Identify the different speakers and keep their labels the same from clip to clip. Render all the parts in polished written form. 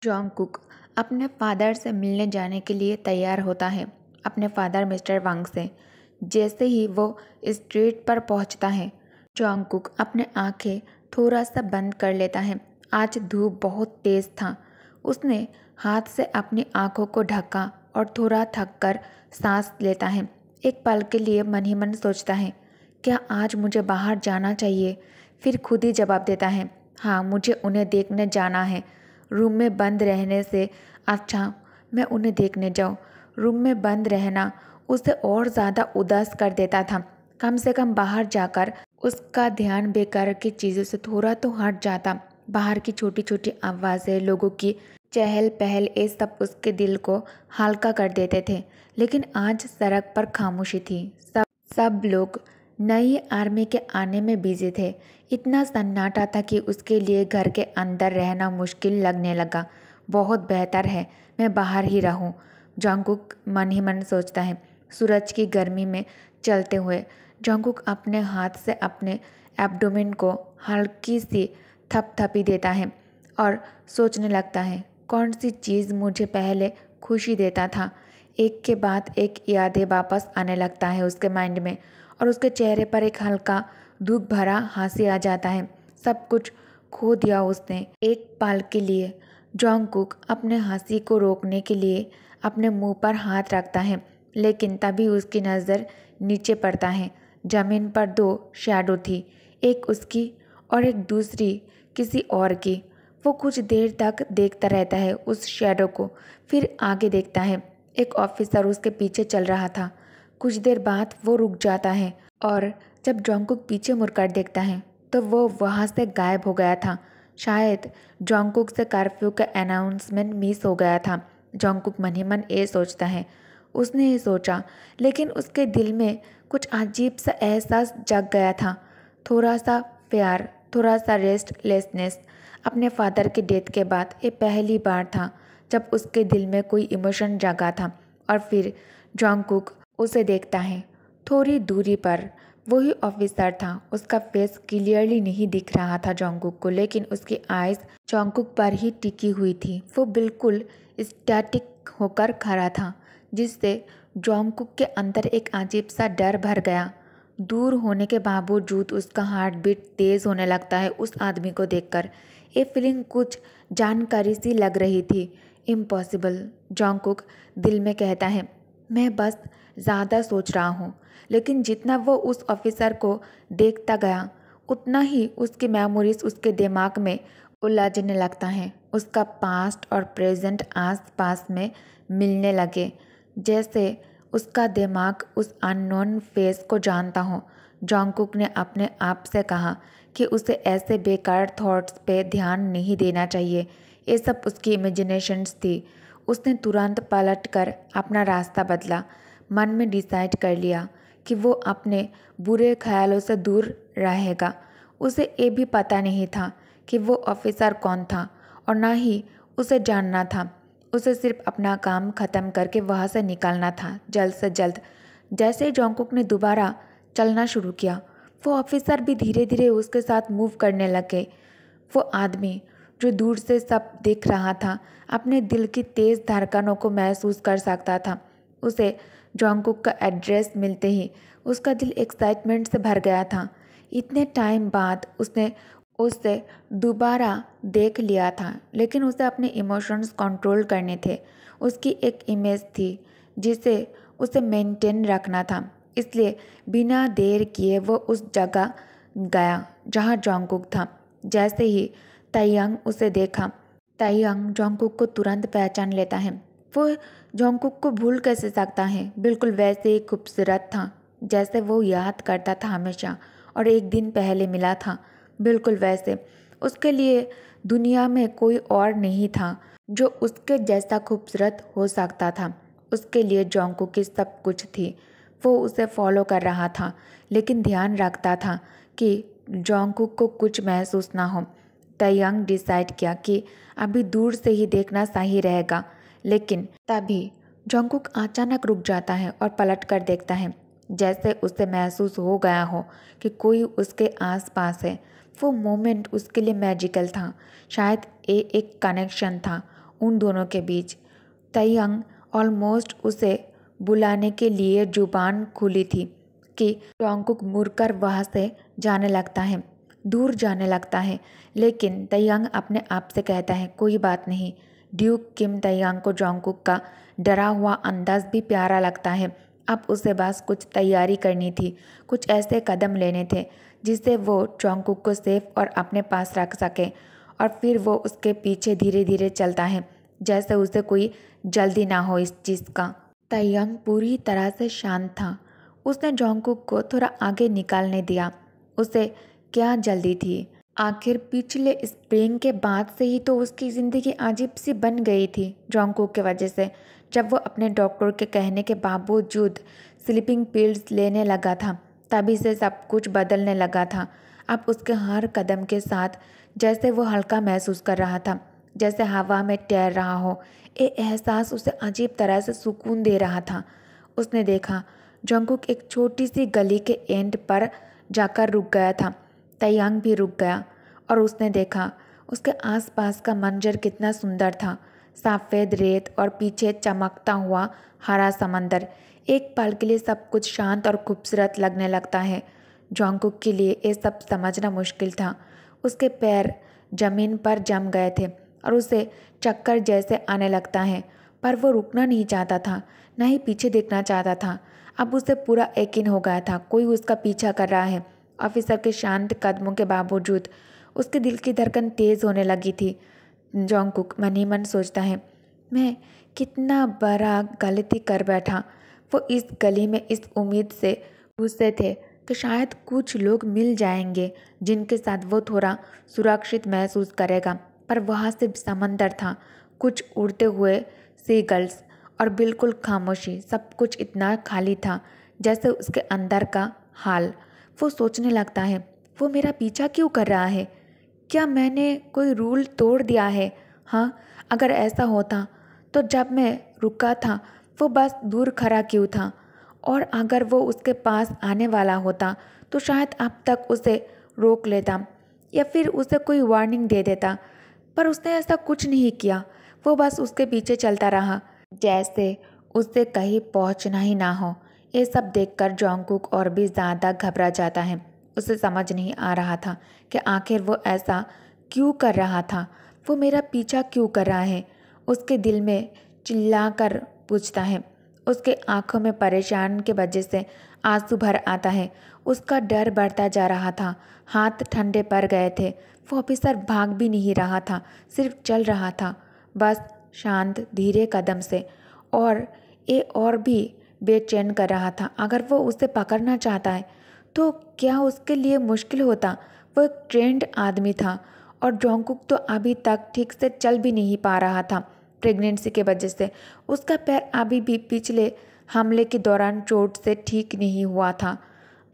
Speaker 1: जॉन्गकुक अपने फादर से मिलने जाने के लिए तैयार होता है, अपने फादर मिस्टर वांग से। जैसे ही वो स्ट्रीट पर पहुंचता है, जॉन्गकुक अपने आंखें थोड़ा सा बंद कर लेता है। आज धूप बहुत तेज था। उसने हाथ से अपनी आंखों को ढका और थोड़ा थक कर सांस लेता है। एक पल के लिए मन ही मन सोचता है, क्या आज मुझे बाहर जाना चाहिए? फिर खुद ही जवाब देता है, हाँ, मुझे उन्हें देखने जाना है। रूम में बंद रहने से अच्छा मैं उन्हें देखने जाऊं। रूम में बंद रहना उसे और ज़्यादा उदास कर देता था। कम से कम बाहर जाकर उसका ध्यान बेकार की चीज़ों से थोड़ा तो हट जाता। बाहर की छोटी छोटी आवाज़ें, लोगों की चहल पहल, ये सब उसके दिल को हल्का कर देते थे। लेकिन आज सड़क पर खामोशी थी। सब लोग नई आर्मी के आने में बिजी थे। इतना सन्नाटा था कि उसके लिए घर के अंदर रहना मुश्किल लगने लगा। बहुत बेहतर है मैं बाहर ही रहूं, जॉन्गकुक मन ही मन सोचता है। सूरज की गर्मी में चलते हुए जॉन्गकुक अपने हाथ से अपने एब्डोमेन को हल्की सी थपथपी देता है और सोचने लगता है, कौन सी चीज़ मुझे पहले खुशी देता था। एक के बाद एक यादें वापस आने लगता है उसके माइंड में, और उसके चेहरे पर एक हल्का दुख भरा हंसी आ जाता है। सब कुछ खो दिया उसने। एक पल के लिए जॉन्गकुक अपने हंसी को रोकने के लिए अपने मुंह पर हाथ रखता है, लेकिन तभी उसकी नज़र नीचे पड़ता है। जमीन पर दो शैडो थी, एक उसकी और एक दूसरी किसी और की। वो कुछ देर तक देखता रहता है उस शैडो को, फिर आगे देखता है। एक ऑफिसर उसके पीछे चल रहा था। कुछ देर बाद वो रुक जाता है और जब जॉन्गकुक पीछे मुड़कर देखता है तो वो वहाँ से गायब हो गया था। शायद जॉन्गकुक से कर्फ्यू का अनाउंसमेंट मिस हो गया था। जॉन्गकुक मन ही मन ये सोचता है। उसने ये सोचा, लेकिन उसके दिल में कुछ अजीब सा एहसास जग गया था। थोड़ा सा प्यार, थोड़ा सा रेस्टलेसनेस। अपने फादर के डेथ के बाद ये पहली बार था जब उसके दिल में कोई इमोशन जगा था। और फिर जॉन्गकुक उसे देखता है। थोड़ी दूरी पर वही ऑफिसर था। उसका फेस क्लियरली नहीं दिख रहा था जॉन्गकुक को, लेकिन उसकी आइज़ जॉन्गकुक पर ही टिकी हुई थी। वो बिल्कुल स्टैटिक होकर खड़ा था, जिससे जॉन्गकुक के अंदर एक अजीब सा डर भर गया। दूर होने के बावजूद उसका हार्ट बीट तेज़ होने लगता है उस आदमी को देखकर। ये फीलिंग कुछ जानकारी सी लग रही थी। इम्पॉसिबल, जॉन्गकुक दिल में कहता है। मैं बस ज़्यादा सोच रहा हूँ। लेकिन जितना वो उस ऑफिसर को देखता गया, उतना ही उसकी मेमोरीज उसके दिमाग में उलझने लगता है। उसका पास्ट और प्रेजेंट आस पास में मिलने लगे, जैसे उसका दिमाग उस अननोन फेस को जानता हो। जॉन्गकुक ने अपने आप से कहा कि उसे ऐसे बेकार थॉट्स पे ध्यान नहीं देना चाहिए। ये सब उसकी इमेजिनेशंस थी। उसने तुरंत पलटकर अपना रास्ता बदला। मन में डिसाइड कर लिया कि वो अपने बुरे ख्यालों से दूर रहेगा। उसे ये भी पता नहीं था कि वो ऑफिसर कौन था, और ना ही उसे जानना था। उसे सिर्फ अपना काम ख़त्म करके वहाँ से निकलना था जल्द से जल्द। जैसे ही जॉन्गकुक ने दोबारा चलना शुरू किया, वो ऑफिसर भी धीरे धीरे उसके साथ मूव करने लगे। वो आदमी जो दूर से सब देख रहा था, अपने दिल की तेज़ धड़कनों को महसूस कर सकता था। उसे जॉन्गकुक का एड्रेस मिलते ही उसका दिल एक्साइटमेंट से भर गया था। इतने टाइम बाद उसने उसे दोबारा देख लिया था, लेकिन उसे अपने इमोशंस कंट्रोल करने थे। उसकी एक इमेज थी जिसे उसे मेंटेन रखना था। इसलिए बिना देर किए वो उस जगह गया जहाँ जॉन्गकुक था। जैसे ही ताइयांग उसे देखा, ताइयांग जॉन्गकुक को तुरंत पहचान लेता है। वो जॉन्गकुक को भूल कैसे सकता है? बिल्कुल वैसे ही खूबसूरत था जैसे वो याद करता था हमेशा, और एक दिन पहले मिला था। बिल्कुल वैसे उसके लिए दुनिया में कोई और नहीं था जो उसके जैसा खूबसूरत हो सकता था। उसके लिए जॉन्गकुक की सब कुछ थी। वो उसे फॉलो कर रहा था, लेकिन ध्यान रखता था कि जॉन्गकुक को कुछ महसूस ना हो। ताइयांग डिसाइड किया कि अभी दूर से ही देखना सही रहेगा, लेकिन तभी जॉन्गकुक अचानक रुक जाता है और पलट कर देखता है, जैसे उसे महसूस हो गया हो कि कोई उसके आसपास है। वो मोमेंट उसके लिए मैजिकल था। शायद ये एक कनेक्शन था उन दोनों के बीच। तयंग ऑलमोस्ट उसे बुलाने के लिए जुबान खुली थी कि जोंगकुक मुड़कर वहाँ से जाने लगता है, दूर जाने लगता है। लेकिन तयंग अपने आप से कहता है, कोई बात नहीं। ड्यूक किम तयंग को जोंगकुक का डरा हुआ अंदाज भी प्यारा लगता है। अब उसे बस कुछ तैयारी करनी थी, कुछ ऐसे कदम लेने थे जिससे वो जोंगकुक को सेफ और अपने पास रख सके, और फिर वो उसके पीछे धीरे धीरे चलता है जैसे उसे कोई जल्दी ना हो इस चीज़ का। तयंग पूरी तरह से शांत था। उसने जोंगकुक को थोड़ा आगे निकालने दिया। उसे क्या जल्दी थी? आखिर पिछले स्प्रिंग के बाद से ही तो उसकी ज़िंदगी अजीब सी बन गई थी जोंगकुक की वजह से। जब वो अपने डॉक्टर के कहने के बावजूद स्लीपिंग पिल्स लेने लगा था, तभी से सब कुछ बदलने लगा था। अब उसके हर कदम के साथ जैसे वो हल्का महसूस कर रहा था, जैसे हवा में तैर रहा हो। ये एहसास उसे अजीब तरह से सुकून दे रहा था। उसने देखा जोंगकुक एक छोटी सी गली के एंड पर जाकर रुक गया था। तयंग भी रुक गया और उसने देखा उसके आसपास का मंजर कितना सुंदर था। सफ़ेद रेत और पीछे चमकता हुआ हरा समंदर। एक पल के लिए सब कुछ शांत और खूबसूरत लगने लगता है। जोंगकुक के लिए ये सब समझना मुश्किल था। उसके पैर जमीन पर जम गए थे और उसे चक्कर जैसे आने लगता है, पर वो रुकना नहीं चाहता था, न ही पीछे देखना चाहता था। अब उसे पूरा यकीन हो गया था कोई उसका पीछा कर रहा है। ऑफिसर के शांत कदमों के बावजूद उसके दिल की धड़कन तेज़ होने लगी थी। जोंगकुक मन ही मन सोचता है, मैं कितना बड़ा गलती कर बैठा। वो इस गली में इस उम्मीद से घुसे थे कि शायद कुछ लोग मिल जाएंगे जिनके साथ वो थोड़ा सुरक्षित महसूस करेगा, पर वहाँ सिर्फ समंदर था, कुछ उड़ते हुए सीगल्स और बिल्कुल खामोशी। सब कुछ इतना खाली था जैसे उसके अंदर का हाल। वो सोचने लगता है, वो मेरा पीछा क्यों कर रहा है? क्या मैंने कोई रूल तोड़ दिया है? हाँ, अगर ऐसा होता तो जब मैं रुका था वो बस दूर खड़ा क्यों था? और अगर वो उसके पास आने वाला होता तो शायद अब तक उसे रोक लेता या फिर उसे कोई वार्निंग दे देता, पर उसने ऐसा कुछ नहीं किया। वो बस उसके पीछे चलता रहा जैसे उससे कहीं पहुंचना ही ना हो। ये सब देखकर जोंगकुक और भी ज़्यादा घबरा जाता है। उसे समझ नहीं आ रहा था कि आखिर वो ऐसा क्यों कर रहा था, वो मेरा पीछा क्यों कर रहा है। उसके दिल में चिल्लाकर पूछता है। उसके आंखों में परेशान के वजह से आंसू भर आता है। उसका डर बढ़ता जा रहा था, हाथ ठंडे पड़ गए थे। वो ऑफिसर भाग भी नहीं रहा था, सिर्फ चल रहा था, बस शांत धीरे कदम से। और ये और भी बेचैन कर रहा था। अगर वो उसे पकड़ना चाहता है तो क्या उसके लिए मुश्किल होता? वो एक ट्रेंड आदमी था और जोंगकुक तो अभी तक ठीक से चल भी नहीं पा रहा था। प्रेगनेंसी के वजह से उसका पैर अभी भी पिछले हमले के दौरान चोट से ठीक नहीं हुआ था।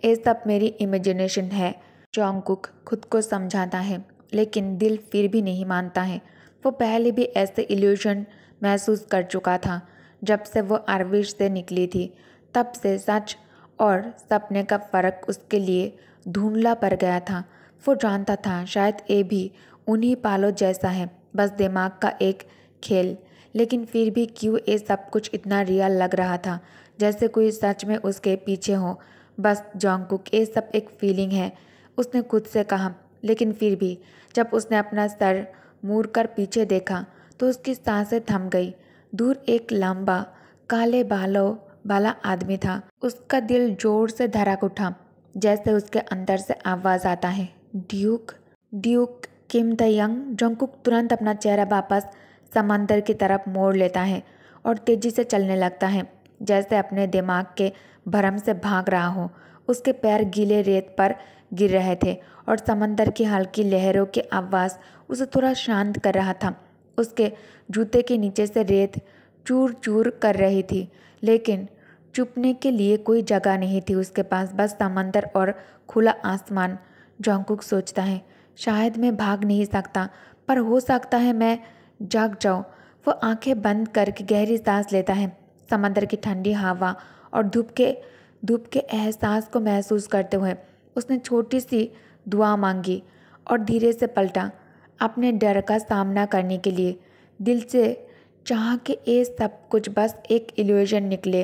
Speaker 1: ये सब मेरी इमेजिनेशन है, जोंगकुक खुद को समझाता है, लेकिन दिल फिर भी नहीं मानता है। वो पहले भी ऐसे इल्यूजन महसूस कर चुका था जब से वो आर्विश से निकली थी। तब से सच और सपने का फ़र्क उसके लिए धुंधला पड़ गया था। वो जानता था शायद ये भी उन्हीं पालों जैसा है, बस दिमाग का एक खेल। लेकिन फिर भी क्यों ये सब कुछ इतना रियल लग रहा था, जैसे कोई सच में उसके पीछे हो। बस जोंगकुक, ये सब एक फीलिंग है, उसने खुद से कहा। लेकिन फिर भी जब उसने अपना सर मुड़कर पीछे देखा तो उसकी सांसें थम गई। दूर एक लंबा काले बालों वाला आदमी था। उसका दिल जोर से धड़क उठा, जैसे उसके अंदर से आवाज़ आता है, ड्यूक, ड्यूक किम तयंग। जोंगकुक तुरंत अपना चेहरा वापस समंदर की तरफ मोड़ लेता है और तेजी से चलने लगता है, जैसे अपने दिमाग के भरम से भाग रहा हो। उसके पैर गीले रेत पर गिर रहे थे और समंदर की हल्की लहरों की आवाज़ उसे थोड़ा शांत कर रहा था। उसके जूते के नीचे से रेत चूर चूर कर रही थी, लेकिन छुपने के लिए कोई जगह नहीं थी उसके पास, बस समंदर और खुला आसमान। जोंगकुक सोचता है, शायद मैं भाग नहीं सकता, पर हो सकता है मैं जाग जाऊँ। वो आंखें बंद करके गहरी सांस लेता है। समंदर की ठंडी हवा और धूप के एहसास को महसूस करते हुए उसने छोटी सी दुआ मांगी और धीरे से पलटा अपने डर का सामना करने के लिए। दिल से चाह कि ये सब कुछ बस एक इल्यूजन निकले।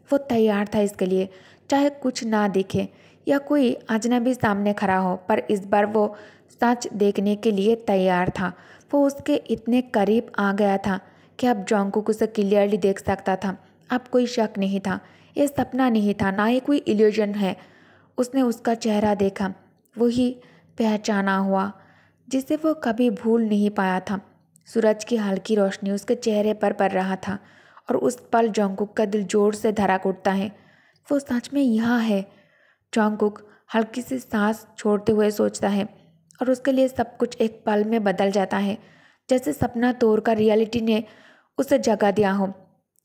Speaker 1: वो तैयार था इसके लिए, चाहे कुछ ना दिखे या कोई अजनबी सामने खड़ा हो, पर इस बार वो सच देखने के लिए तैयार था। वो उसके इतने करीब आ गया था कि अब जॉन्गकुक उसे क्लियरली देख सकता था। अब कोई शक नहीं था, ये सपना नहीं था, ना ही कोई इल्यूजन है। उसने उसका चेहरा देखा, वही पहचाना हुआ जिसे वो कभी भूल नहीं पाया था। सूरज की हल्की रोशनी उसके चेहरे पर पड़ रहा था और उस पल जॉन्गकुक का दिल जोर से धड़क उठता है। वो सच में यहाँ है। जॉन्गकुक हल्की सी सांस छोड़ते हुए सोचता है और उसके लिए सब कुछ एक पल में बदल जाता है, जैसे सपना तोड़कर रियलिटी ने उसे जगा दिया हो।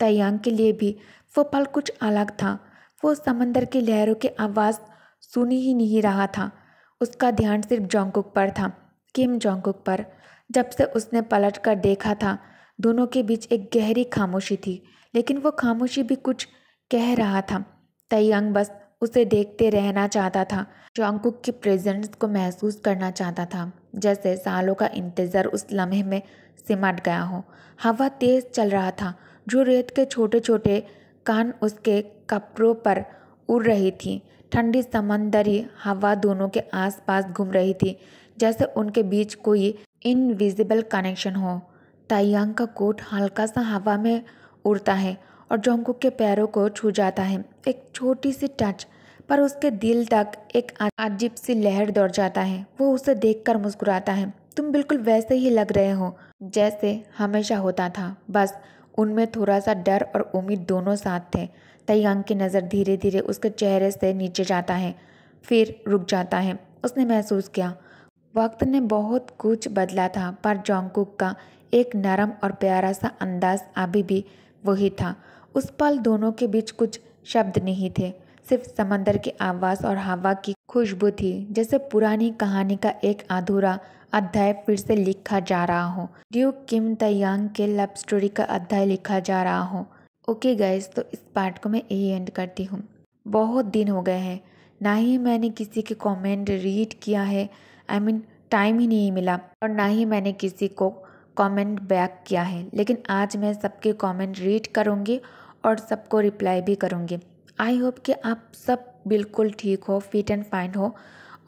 Speaker 1: तैयांग के लिए भी वो पल कुछ अलग था। वो समंदर की लहरों की आवाज़ सुन ही नहीं रहा था। उसका ध्यान सिर्फ जॉन्गकुक पर था, किम जॉन्गकुक पर। जब से उसने पलट कर देखा था, दोनों के बीच एक गहरी खामोशी थी, लेकिन वो खामोशी भी कुछ कह रहा था। तैयांग बस उसे देखते रहना चाहता था, जॉन्गकुक की प्रेजेंस को महसूस करना चाहता था, जैसे सालों का इंतज़ार उस लम्हे में सिमट गया हो। हवा तेज चल रहा था, जो रेत के छोटे छोटे कान उसके कपड़ों पर उड़ रही थी। ठंडी समंदरी हवा दोनों के आसपास घूम रही थी, जैसे उनके बीच कोई इनविजिबल कनेक्शन हो। ताइयांग का कोट हल्का सा हवा में उड़ता है और जॉन्गकुक के पैरों को छू जाता है। एक छोटी सी टच, पर उसके दिल तक एक अजीब सी लहर दौड़ जाता है। वो उसे देखकर मुस्कुराता है। तुम बिल्कुल वैसे ही लग रहे हो जैसे हमेशा होता था, बस उनमें थोड़ा सा डर और उम्मीद दोनों साथ थे। तैयांग की नज़र धीरे धीरे उसके चेहरे से नीचे जाता है, फिर रुक जाता है। उसने महसूस किया वक्त ने बहुत कुछ बदला था, पर जॉन्गकुक का एक नरम और प्यारा सा अंदाज अभी भी वही था। उस पल दोनों के बीच कुछ शब्द नहीं थे, सिर्फ समंदर की आवाज़ और हवा की खुशबू थी, जैसे पुरानी कहानी का एक अधूरा अध्याय फिर से लिखा जा रहा हो। ड्यूक किम तैयांग के लव स्टोरी का अध्याय लिखा जा रहा हो। ओके गाइस, तो इस पार्ट को मैं यही एंड करती हूँ। बहुत दिन हो गए हैं, ना ही मैंने किसी के कमेंट रीड किया है, टाइम ही नहीं मिला, और ना ही मैंने किसी को कमेंट बैक किया है। लेकिन आज मैं सबके कमेंट रीड करूँगी और सबको रिप्लाई भी करूँगी। आई होप कि आप सब बिल्कुल ठीक हो, फिट एंड फाइन हो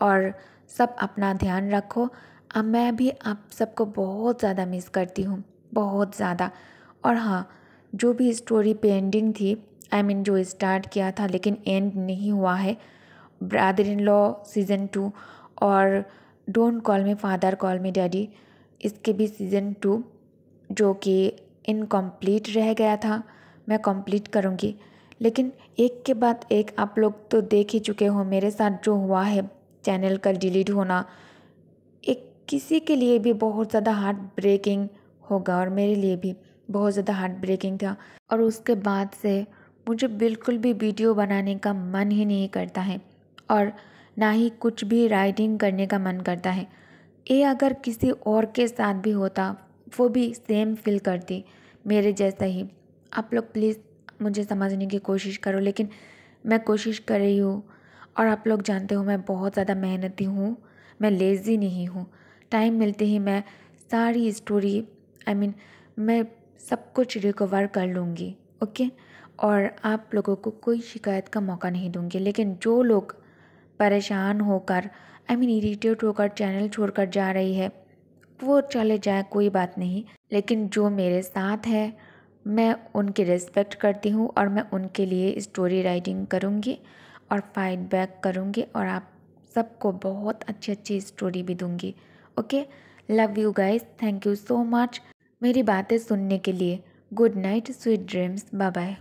Speaker 1: और सब अपना ध्यान रखो। अब मैं भी आप सबको बहुत ज़्यादा मिस करती हूँ, बहुत ज़्यादा। और हाँ, जो भी स्टोरी पेंडिंग थी, जो स्टार्ट किया था लेकिन एंड नहीं हुआ है, ब्रदर इन लॉ सीज़न 2 और don't call me father call me daddy, इसके भी सीज़न 2 जो कि इनकम्प्लीट रह गया था, मैं कंप्लीट करूँगी। लेकिन एक के बाद एक आप लोग तो देख ही चुके हो मेरे साथ जो हुआ है, चैनल का डिलीट होना एक किसी के लिए भी बहुत ज़्यादा हार्ट ब्रेकिंग होगा और मेरे लिए भी बहुत ज़्यादा हार्ट ब्रेकिंग था। और उसके बाद से मुझे बिल्कुल भी वीडियो बनाने का मन ही नहीं करता है और ना ही कुछ भी राइटिंग करने का मन करता है। ये अगर किसी और के साथ भी होता, वो भी सेम फील करती मेरे जैसा ही। आप लोग प्लीज़ मुझे समझने की कोशिश करो, लेकिन मैं कोशिश कर रही हूँ। और आप लोग जानते हो मैं बहुत ज़्यादा मेहनती हूँ, मैं लेज़ी नहीं हूँ। टाइम मिलते ही मैं सारी स्टोरी मैं सब कुछ रिकवर कर लूँगी, ओके। और आप लोगों को कोई शिकायत का मौका नहीं दूँगी। लेकिन जो लोग परेशान होकर इरिटेट होकर चैनल छोड़कर जा रही है, वो चले जाए, कोई बात नहीं। लेकिन जो मेरे साथ है, मैं उनकी रिस्पेक्ट करती हूँ और मैं उनके लिए स्टोरी राइटिंग करूँगी और फाइट बैक करूँगी और आप सबको बहुत अच्छी अच्छी स्टोरी भी दूँगी, okay. Love you guys, thank you so much मेरी बातें सुनने के लिए। Good night, sweet dreams, bye bye.